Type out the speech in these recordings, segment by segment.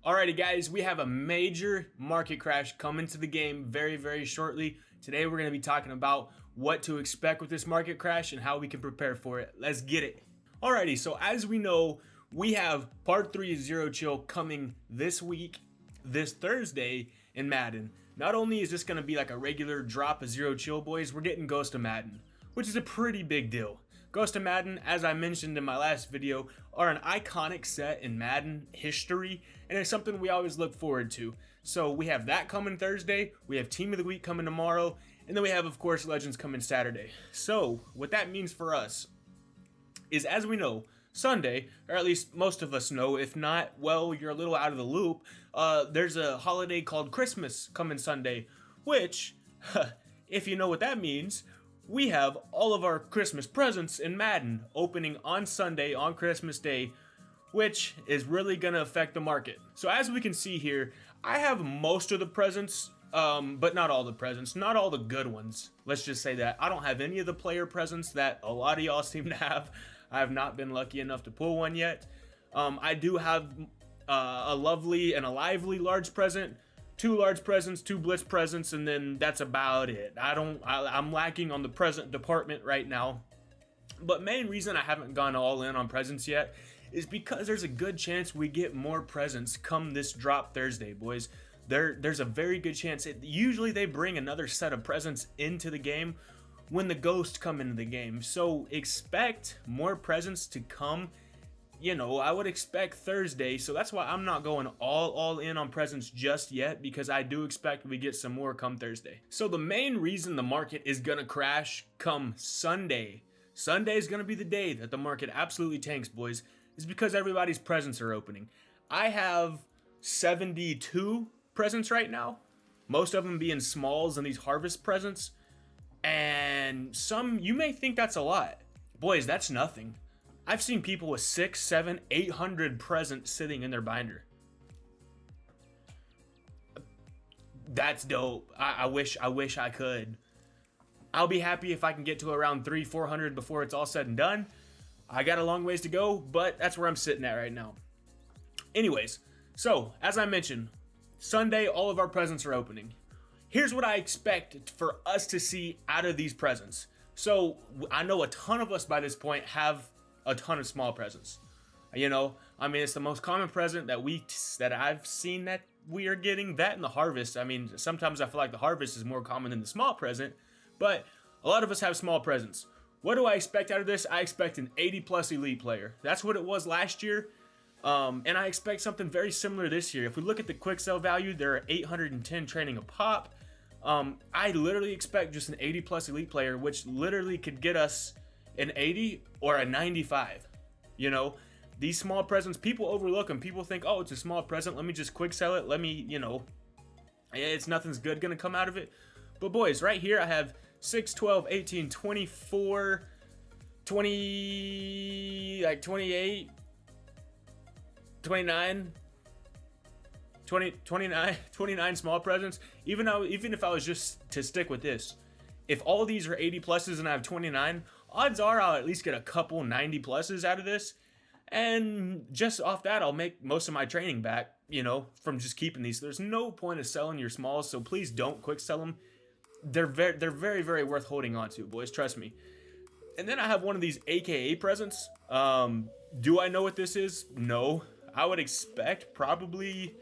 Alrighty guys, we have a major market crash coming to the game very shortly. Today we're going to be talking about what to expect with this market crash and how we can prepare for it. Let's get it. Alrighty, so as we know, we have part 3 of Zero Chill coming this week, this Thursday in Madden. Not only is this going to be like a regular drop of Zero Chill, boys, we're getting Ghost of Madden, which is a pretty big deal. Ghost of Madden, as I mentioned in my last video, are an iconic set in Madden history, and it's something we always look forward to. So we have that coming Thursday, we have Team of the Week coming tomorrow, and then we have, of course, Legends coming Saturday. So what that means for us is, as we know, Sunday, or at least most of us know, if not, well, you're a little out of the loop, there's a holiday called Christmas coming Sunday, which, if you know what that means, we have all of our Christmas presents in Madden opening on Sunday, on Christmas Day, which is really going to affect the market. So as we can see here, I have most of the presents, but not all the presents, not all the good ones. Let's just say that. I don't have any of the player presents that a lot of y'all seem to have. I have not been lucky enough to pull one yet. I do have a lovely and a lively large present, 2 large presents, 2 blitz presents, and then that's about it. I'm lacking on the present department right now. But main reason I haven't gone all in on presents yet is because there's a good chance we get more presents come this drop Thursday, boys. There's a very good chance. Usually they bring another set of presents into the game when the ghosts come into the game. So expect more presents to come. You know, I would expect Thursday, so that's why I'm not going all in on presents just yet, because I do expect we get some more come Thursday. So the main reason the market is gonna crash come Sunday is gonna be the day that the market absolutely tanks, boys, is because everybody's presents are opening. I have 72 presents right now, most of them being smalls and these harvest presents, and some, you may think that's a lot. Boys, that's nothing. I've seen people with 6, 7, 800 presents sitting in their binder. That's dope. I wish I could. I'll be happy if I can get to around 300, 400 before it's all said and done. I got a long ways to go, but that's where I'm sitting at right now. Anyways, so as I mentioned, Sunday all of our presents are opening. Here's what I expect for us to see out of these presents. So I know a ton of us by this point have a ton of small presents. You know, I mean, it's the most common present that I've seen that we are getting. That and the harvest. I mean, sometimes I feel like the harvest is more common than the small present, but a lot of us have small presents. What do I expect out of this? I expect an 80 plus elite player. That's what it was last year. And I expect something very similar this year. If we look at the quick sell value, there are 810 training a pop. I literally expect just an 80 plus elite player, which literally could get us an 80 or a 95. You know, these small presents, people overlook them. People think, oh, it's a small present, let me just quick sell it, let me, you know, it's nothing's good gonna come out of it. But boys, right here I have 6, 12, 18, 24, 20, like 28, 29, 29 small presents. Even if I was just to stick with this, if all of these are 80 pluses and I have 29, odds are I'll at least get a couple 90 pluses out of this. And just off that, I'll make most of my training back, you know, from just keeping these. There's no point of selling your smalls, so please don't quick sell them. They're very worth holding on to, boys, trust me. And then I have one of these AKA presents. Do I know what this is? No. I would expect probably,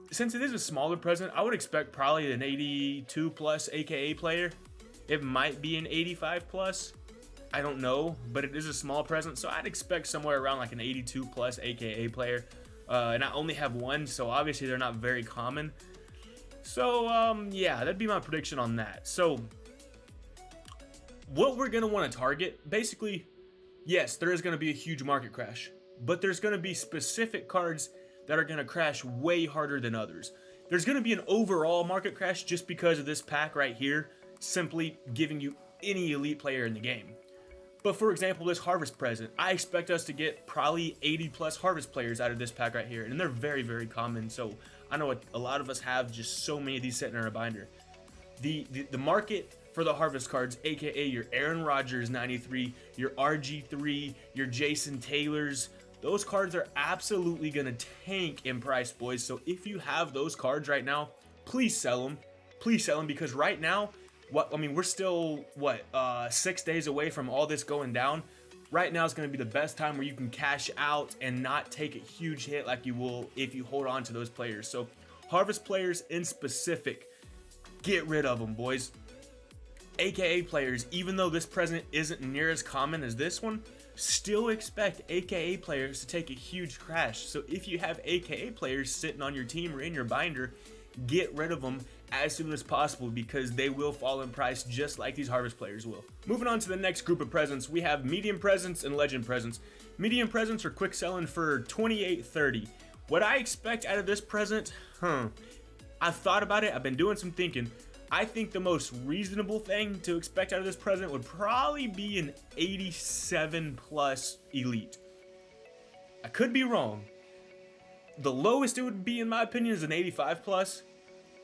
since it is a smaller present, I would expect probably an 82 plus AKA player. It might be an 85 plus. I don't know, but it is a small present, so I'd expect somewhere around like an 82 plus AKA player. And I only have one, so obviously they're not very common. So yeah, that'd be my prediction on that. So what we're gonna want to target, basically, yes, there is gonna be a huge market crash, but there's gonna be specific cards that are gonna crash way harder than others. There's gonna be an overall market crash just because of this pack right here, simply giving you any elite player in the game. But for example, this harvest present, I expect us to get probably 80 plus harvest players out of this pack right here, and they're very common. So I know a lot of us have just so many of these sitting in our binder. The market for the harvest cards, aka your Aaron Rodgers 93, your RG3, your Jason Taylors, those cards are absolutely gonna tank in price, boys. So if you have those cards right now, please sell them. Please sell them, because right now, we're still 6 days away from all this going down. Right now is going to be the best time where you can cash out and not take a huge hit like you will if you hold on to those players. So harvest players in specific, get rid of them, boys. AKA players, even though this present isn't near as common as this one, still expect AKA players to take a huge crash. So if you have AKA players sitting on your team or in your binder, get rid of them as soon as possible, because they will fall in price just like these harvest players will. Moving on to the next group of presents, we have medium presents and legend presents. Medium presents are quick selling for $28.30. What I expect out of this present, I've thought about it, I've been doing some thinking. I think the most reasonable thing to expect out of this present would probably be an 87 plus elite. I could be wrong. The lowest it would be, in my opinion, is an 85 plus.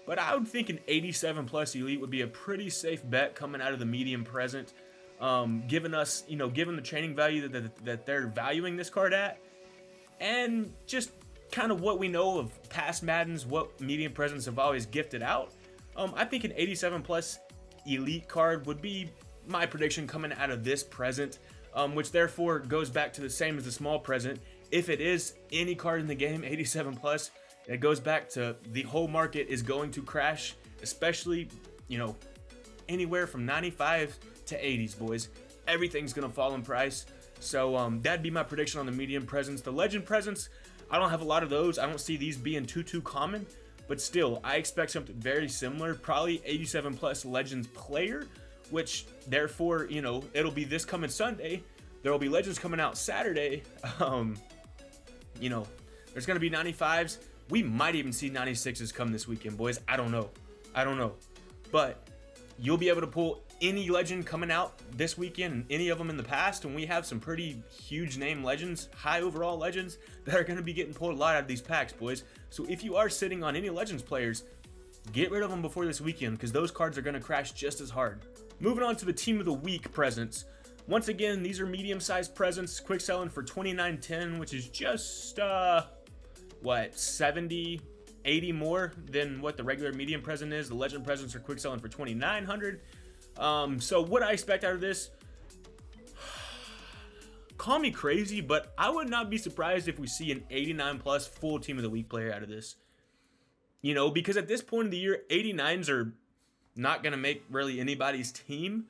But I would think an 87 plus elite would be a pretty safe bet coming out of the medium present, given us, given the training value that they're valuing this card at, and just kind of what we know of past Maddens, what medium presents have always gifted out. I think an 87 plus elite card would be my prediction coming out of this present, which therefore goes back to the same as the small present. If it is any card in the game, 87 plus, it goes back to the whole market is going to crash, especially, anywhere from 95 to 80s, boys. Everything's going to fall in price. So that'd be my prediction on the medium presents. The legend presents, I don't have a lot of those. I don't see these being too common, but still, I expect something very similar, probably 87 plus legends player, which therefore, it'll be this coming Sunday. There will be legends coming out Saturday. There's going to be 95s. We might even see 96s come this weekend, boys. I don't know. But you'll be able to pull any legend coming out this weekend and any of them in the past. And we have some pretty huge name legends, high overall legends, that are going to be getting pulled a lot out of these packs, boys. So if you are sitting on any legends players, get rid of them before this weekend, because those cards are going to crash just as hard. Moving on to the team of the week presents. Once again, these are medium-sized presents, quick selling for $29.10, which is just 70, 80 more than what the regular medium present is. The legend presents are quick selling for $29.00. So what I expect out of this, call me crazy, but I would not be surprised if we see an 89 plus full team of the week player out of this. Because at this point of the year, 89s are not going to make really anybody's team.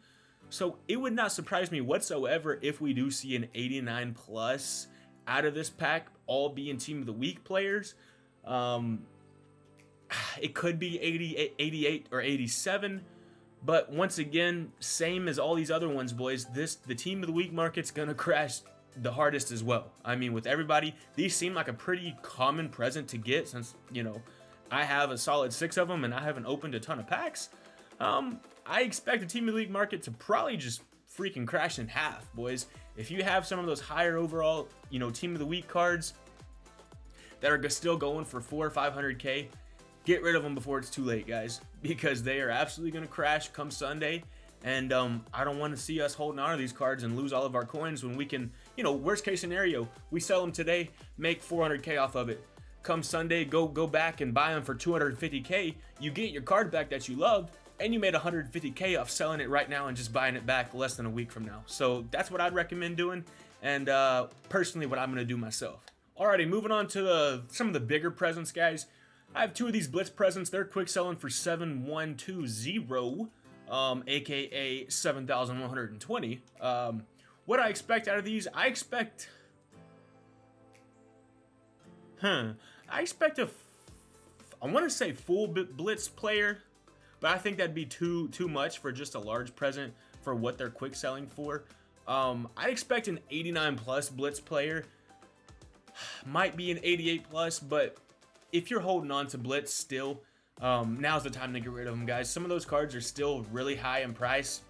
So it would not surprise me whatsoever if we do see an 89 plus out of this pack, all being team of the week players. It could be 88 or 87, but once again, same as all these other ones, boys, the team of the week market's gonna crash the hardest as well. I mean, with everybody, these seem like a pretty common present to get, since I have a solid 6 of them and I haven't opened a ton of packs. I expect the team of the week market to probably just freaking crash in half, boys. If you have some of those higher overall, team of the week cards that are still going for 400 or 500K, get rid of them before it's too late, guys, because they are absolutely going to crash come Sunday. And I don't want to see us holding on to these cards and lose all of our coins when we can, worst case scenario, we sell them today, make 400K off of it. Come Sunday, go back and buy them for 250K. You get your card back that you loved, and you made 150K off selling it right now and just buying it back less than a week from now. So that's what I'd recommend doing, and personally what I'm going to do myself. Alrighty, moving on to some of the bigger presents, guys. I have 2 of these blitz presents. They're quick selling for 7120, aka 7,120. What I expect out of these, I expect I want to say full blitz player, but I think that'd be too much for just a large present for what they're quick selling for. I'd expect an 89 plus blitz player, might be an 88 plus, but if you're holding on to blitz still, now's the time to get rid of them, guys. Some of those cards are still really high in price,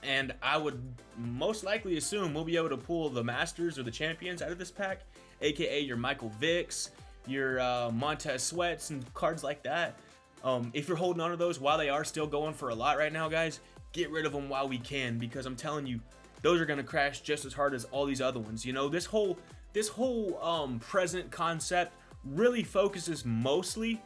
and I would most likely assume we'll be able to pull the Masters or the Champions out of this pack, aka your Michael Vicks, your Montez Sweats, and cards like that. If you're holding on to those while they are still going for a lot right now, guys, get rid of them while we can, because I'm telling you, those are going to crash just as hard as all these other ones. This whole this whole present concept really focuses mostly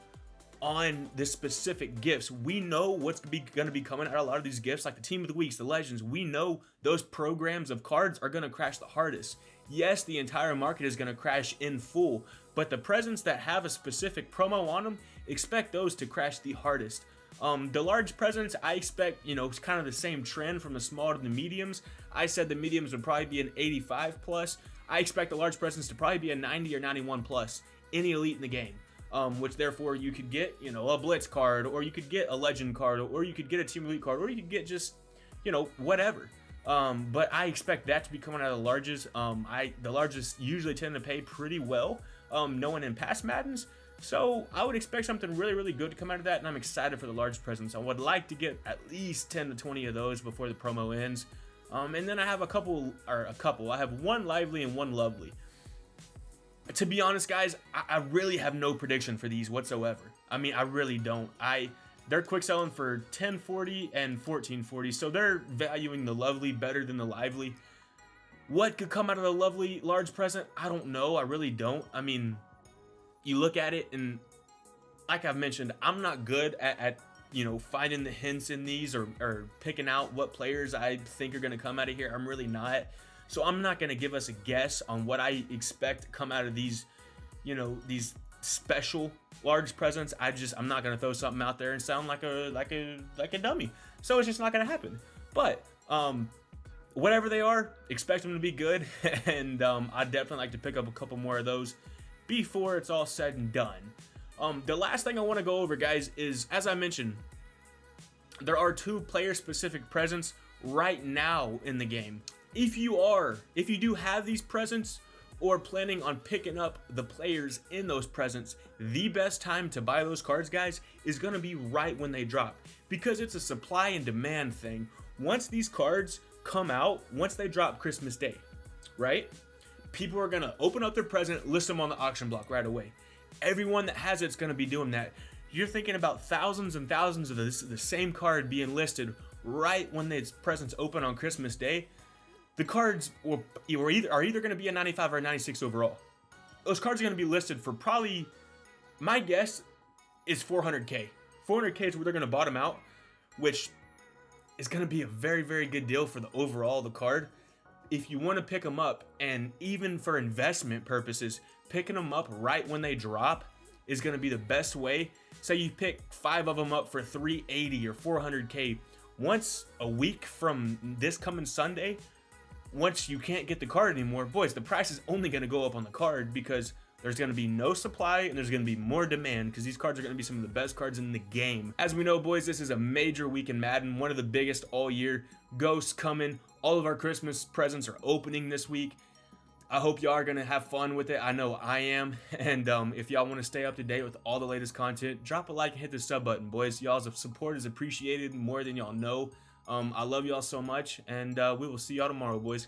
on the specific gifts. We know what's going to be coming out of a lot of these gifts, like the Team of the Weeks, the Legends. We know those programs of cards are going to crash the hardest. Yes, the entire market is going to crash in full, but the presents that have a specific promo on them, expect those to crash the hardest. The large presents, I expect, it's kind of the same trend from the small to the mediums. I said the mediums would probably be an 85 plus. I expect the large presents to probably be a 90 or 91 plus, any elite in the game. Which therefore you could get, a blitz card, or you could get a legend card, or you could get a team elite card, or you could get just, whatever. But I expect that to be coming out of the largest. The largest usually tend to pay pretty well, knowing in past Maddens. So I would expect something really, really good to come out of that, and I'm excited for the large presents. I would like to get at least 10 to 20 of those before the promo ends. And then I have I have one lively and one lovely. To be honest, guys, I really have no prediction for these whatsoever. I mean, I really don't. They're quick selling for 1040 and 1440, so they're valuing the lovely better than the lively. What could come out of the lovely large present? I don't know. I really don't. I mean, you look at it, and like I've mentioned, I'm not good at finding the hints in these or picking out what players I think are going to come out of here. I'm really not. So I'm not going to give us a guess on what I expect to come out of these, these special large presents. I'm not going to throw something out there and sound like a dummy. So it's just not going to happen. But whatever they are, expect them to be good. And I'd definitely like to pick up a couple more of those before it's all said and done. The last thing I want to go over, guys, is, as I mentioned, there are 2 player-specific presents right now in the game. If you do have these presents or planning on picking up the players in those presents, the best time to buy those cards, guys, is going to be right when they drop, because it's a supply and demand thing. Once these cards come out, once they drop Christmas Day, right? People are going to open up their present, list them on the auction block right away. Everyone that has it's going to be doing that. You're thinking about thousands and thousands of the same card being listed right when its presents open on Christmas Day. The cards are either going to be a 95 or a 96 overall. Those cards are going to be listed for probably, my guess is 400K. 400K is where they're going to bottom out, which is going to be a very, very good deal for the overall, the card. If you want to pick them up, and even for investment purposes, picking them up right when they drop is going to be the best way. Say you pick 5 of them up for 380 or 400K. Once a week from this coming Sunday, once you can't get the card anymore, boys, the price is only going to go up on the card, because there's going to be no supply and there's going to be more demand, because these cards are going to be some of the best cards in the game. As we know, boys, this is a major week in Madden, one of the biggest all year. Ghosts coming. All of our Christmas presents are opening this week. I hope y'all are going to have fun with it. I know I am. And if y'all want to stay up to date with all the latest content, drop a like and hit the sub button, boys. Y'all's support is appreciated more than y'all know. I love y'all so much, and we will see y'all tomorrow, boys.